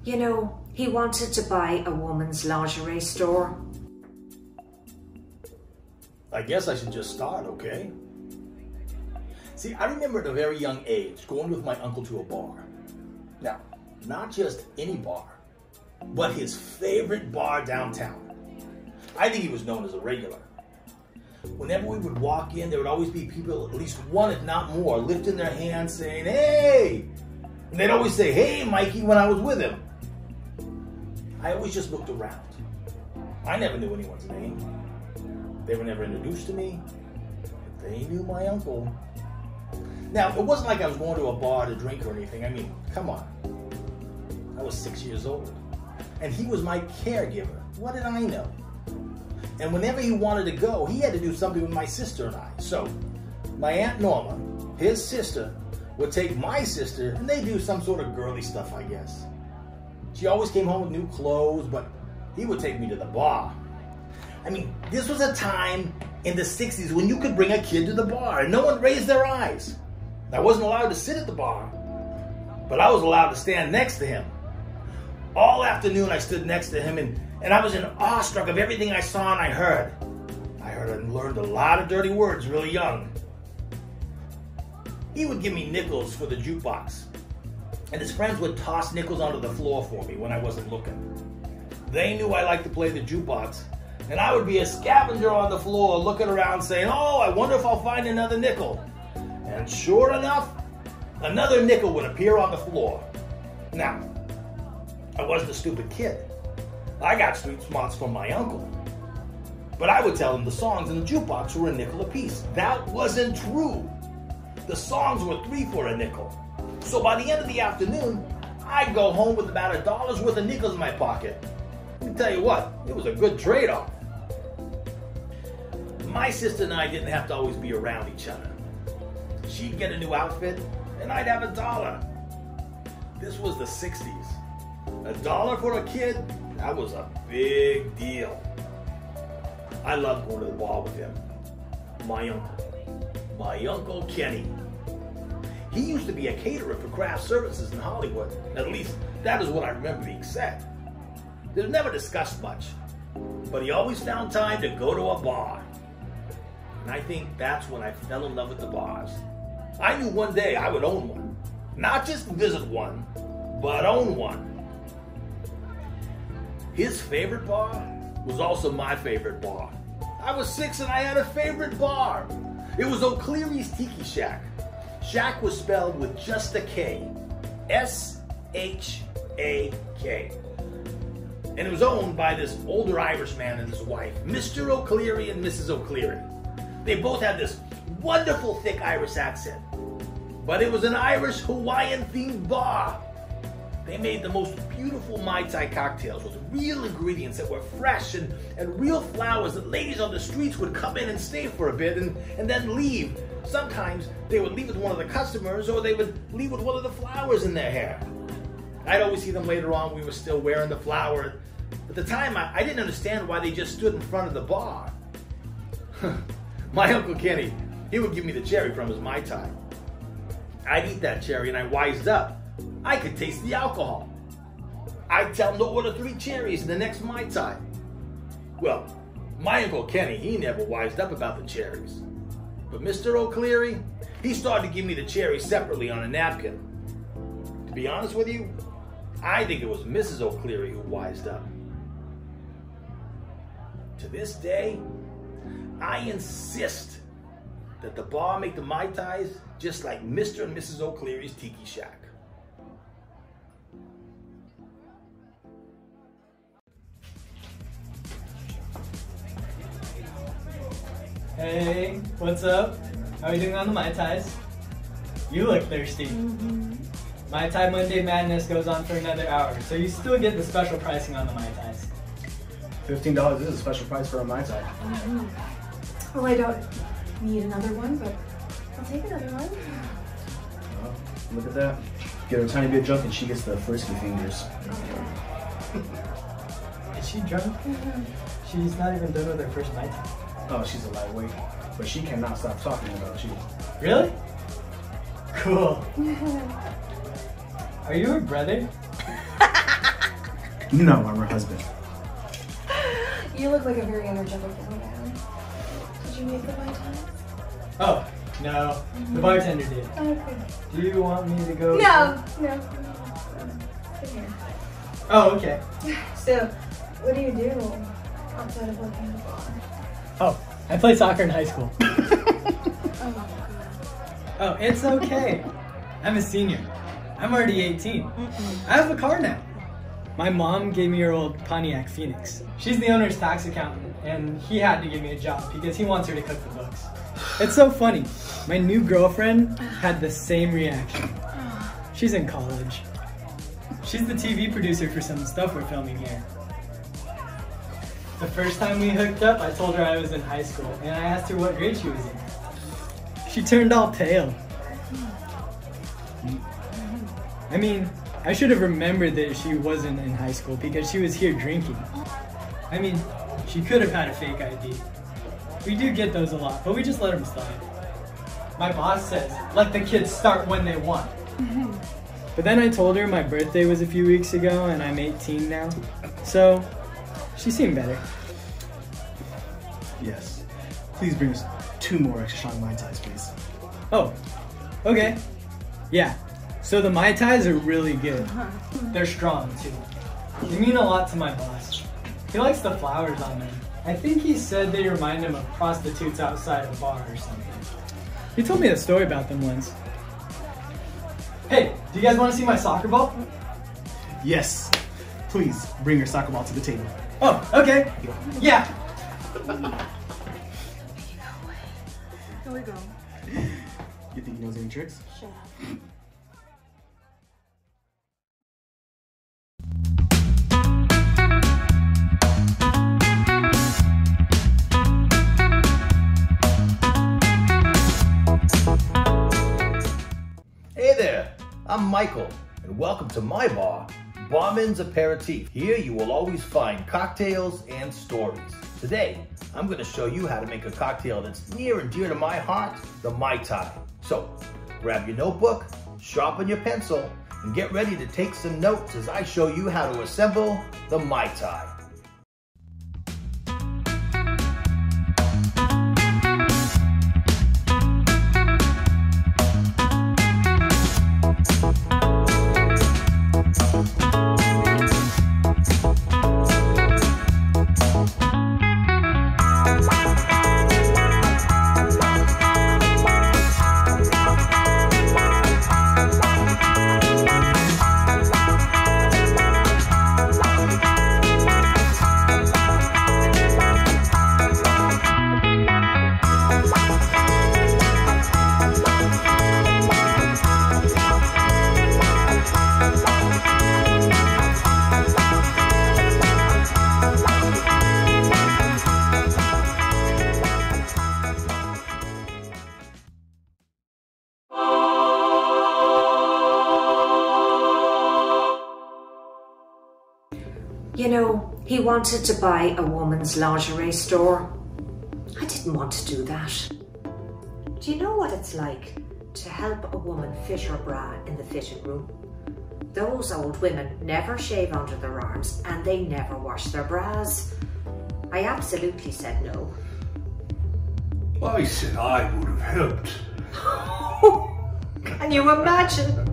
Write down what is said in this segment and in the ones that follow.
You know, he wanted to buy a woman's lingerie store. I guess I should just start, okay? See, I remember at a very young age going with my uncle to a bar. Now, not just any bar, but his favorite bar downtown. I think he was known as a regular. Whenever we would walk in, there would always be people, at least one if not more, lifting their hands saying, "Hey!" And they'd always say, "Hey, Mikey," when I was with him. I always just looked around. I never knew anyone's name. They were never introduced to me. But they knew my uncle. Now, it wasn't like I was going to a bar to drink or anything. I mean, come on. I was 6 years old. And he was my caregiver. What did I know? And whenever he wanted to go, he had to do something with my sister and I. So, my Aunt Norma, his sister, would take my sister and they do some sort of girly stuff, I guess. She always came home with new clothes, but he would take me to the bar. I mean, this was a time in the 60s when you could bring a kid to the bar and no one raised their eyes. I wasn't allowed to sit at the bar, but I was allowed to stand next to him. All afternoon I stood next to him and I was in awestruck of everything I saw and I heard. I heard and learned a lot of dirty words really young. He would give me nickels for the jukebox, and his friends would toss nickels onto the floor for me when I wasn't looking. They knew I liked to play the jukebox, and I would be a scavenger on the floor looking around saying, "Oh, I wonder if I'll find another nickel." And sure enough, another nickel would appear on the floor. Now, I wasn't a stupid kid. I got street smarts from my uncle. But I would tell him the songs in the jukebox were a nickel apiece. That wasn't true. The songs were 3 for a nickel. So by the end of the afternoon, I'd go home with about $1 worth of nickels in my pocket. Let me tell you what, it was a good trade-off. My sister and I didn't have to always be around each other. She'd get a new outfit, and I'd have $1. This was the 60s. $1 for a kid, that was a big deal. I loved going to the bar with him. My Uncle Kenny. He used to be a caterer for craft services in Hollywood. At least, that is what I remember being said. It was never discussed much, but he always found time to go to a bar. And I think that's when I fell in love with the bars. I knew one day I would own one. Not just visit one, but own one. His favorite bar was also my favorite bar. I was 6 and I had a favorite bar. It was O'Cleary's Tiki Shak. Shak was spelled with just a K. S-H-A-K. And it was owned by this older Irishman and his wife, Mr. O'Cleary and Mrs. O'Cleary. They both had this wonderful thick Irish accent. But it was an Irish Hawaiian themed bar. They made the most beautiful Mai Tai cocktails with real ingredients that were fresh and real flowers that ladies on the streets would come in and stay for a bit and then leave. Sometimes they would leave with one of the customers or they would leave with one of the flowers in their hair. I'd always see them later on. We were still wearing the flower. At the time, I didn't understand why they just stood in front of the bar. My Uncle Kenny, he would give me the cherry from his Mai Tai. I'd eat that cherry and I wised up. I could taste the alcohol. I'd tell him to order 3 cherries in the next Mai Tai. Well, my Uncle Kenny, he never wised up about the cherries. But Mr. O'Cleary, he started to give me the cherries separately on a napkin. To be honest with you, I think it was Mrs. O'Cleary who wised up. To this day, I insist that the bar make the Mai Tais just like Mr. and Mrs. O'Cleary's Tiki Shak. Hey, what's up? How are you doing on the Mai Tais? You look thirsty. Mai Tai Monday Madness goes on for another hour, so you still get the special pricing on the Mai Tais. $15 is a special price for a Mai Tai. Well, I don't need another one, but I'll take another one. Well, look at that. Get her a tiny bit drunk and she gets the frisky fingers. Is she drunk? She's not even done with her first Mai Tai. Oh, she's a lightweight, but she cannot stop talking about you. Really? Cool. Are you her brother? No, I'm her husband. You look like a very energetic young man. Did you make the Mai Tai? Oh, no. The bartender did. Okay. Do you want me to go? No. Sit here. Oh, okay. So, what do you do outside of working at a bar? Oh, I played soccer in high school. Oh my god. Oh, it's okay. I'm a senior. I'm already 18. I have a car now. My mom gave me her old Pontiac Phoenix. She's the owner's tax accountant, and he had to give me a job because he wants her to cook the books. It's so funny. My new girlfriend had the same reaction. She's in college. She's the TV producer for some stuff we're filming here. The first time we hooked up, I told her I was in high school, and I asked her what grade she was in. She turned all pale. I mean, I should have remembered that she wasn't in high school because she was here drinking. I mean, she could have had a fake ID. We do get those a lot, but we just let them slide. My boss says, let the kids start when they want. But then I told her my birthday was a few weeks ago and I'm 18 now. So, she seemed better. Yes. Please bring us 2 more extra strong Mai Tais, please. Oh, okay. Yeah, so the Mai Tais are really good. They're strong too. They mean a lot to my boss. He likes the flowers on them. I think he said they remind him of prostitutes outside a bar or something. He told me a story about them once. Hey, do you guys want to see my soccer ball? Yes. Please bring your soccer ball to the table. Oh, okay. Yeah. Here we go. You think he knows any tricks? Shut up. Hey there, I'm Michael, and welcome to my bar, BARMANS Aperitif. Here you will always find cocktails and stories. Today, I'm going to show you how to make a cocktail that's near and dear to my heart, the Mai Tai. So, grab your notebook, sharpen your pencil, and get ready to take some notes as I show you how to assemble the Mai Tai. You know, he wanted to buy a woman's lingerie store. I didn't want to do that. Do you know what it's like to help a woman fit her bra in the fitting room? Those old women never shave under their arms and they never wash their bras. I absolutely said no. I said I would have helped. Can you imagine?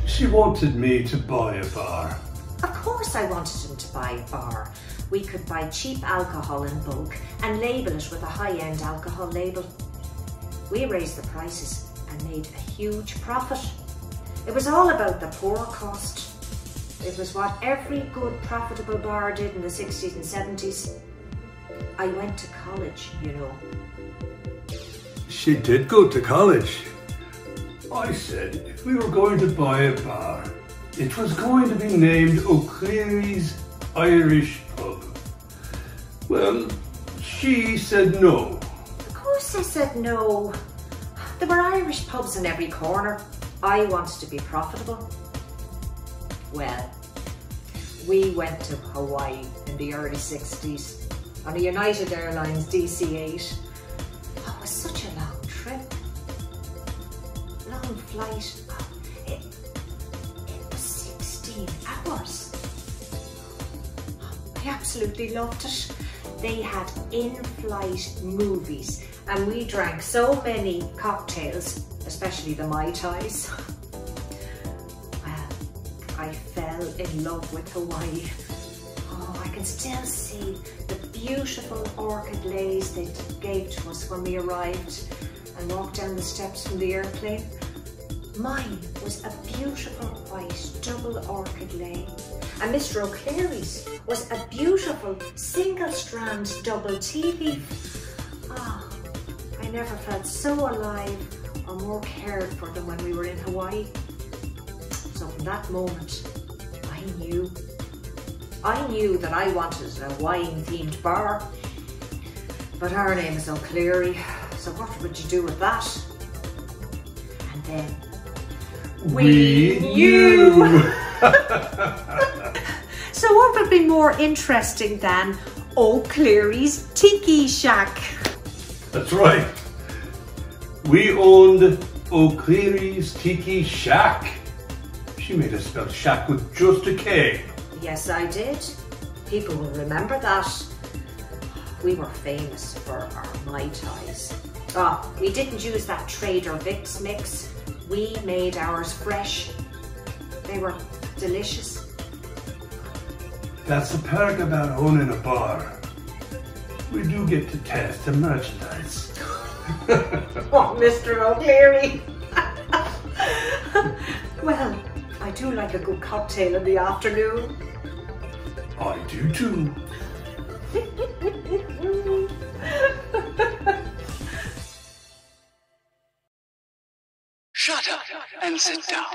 She wanted me to buy a bar. Of course I wanted him to buy a bar. We could buy cheap alcohol in bulk and label it with a high-end alcohol label. We raised the prices and made a huge profit. It was all about the pour cost. It was what every good profitable bar did in the 60s and 70s. I went to college, you know. She did go to college. I said if we were going to buy a bar, it was going to be named O'Cleary's Irish Pub. Well, she said no. Of course I said no. There were Irish pubs in every corner. I wanted to be profitable. Well, we went to Hawaii in the early 60s on a United Airlines DC-8. Oh, it was such a long trip. Long flight. It was 16 hours. absolutely loved it. They had in-flight movies and we drank so many cocktails, especially the Mai Tais. Well, I fell in love with Hawaii. Oh, I can still see the beautiful orchid leis they gave to us when we arrived and walked down the steps from the airplane. Mine was a beautiful white double orchid lei, and Mr. O'Cleary's was a beautiful single strand double tea leaf. Ah, I never felt so alive or more cared for than when we were in Hawaii. So from that moment, I knew that I wanted a Hawaiian themed bar. But our name is O'Cleary, so what would you do with that? And then we knew! So what would be more interesting than O'Cleary's Tiki Shak? That's right. We owned O'Cleary's Tiki Shak. She made us spell shack with just a K. Yes, I did. People will remember that. We were famous for our Mai Tais. Oh, we didn't use that Trader Vic's mix. We made ours fresh. They were delicious. That's the perk about owning a bar. We do get to test the merchandise. Oh, Mr. O'Cleary. Well, I do like a good cocktail in the afternoon. I do too. Shut up and sit down.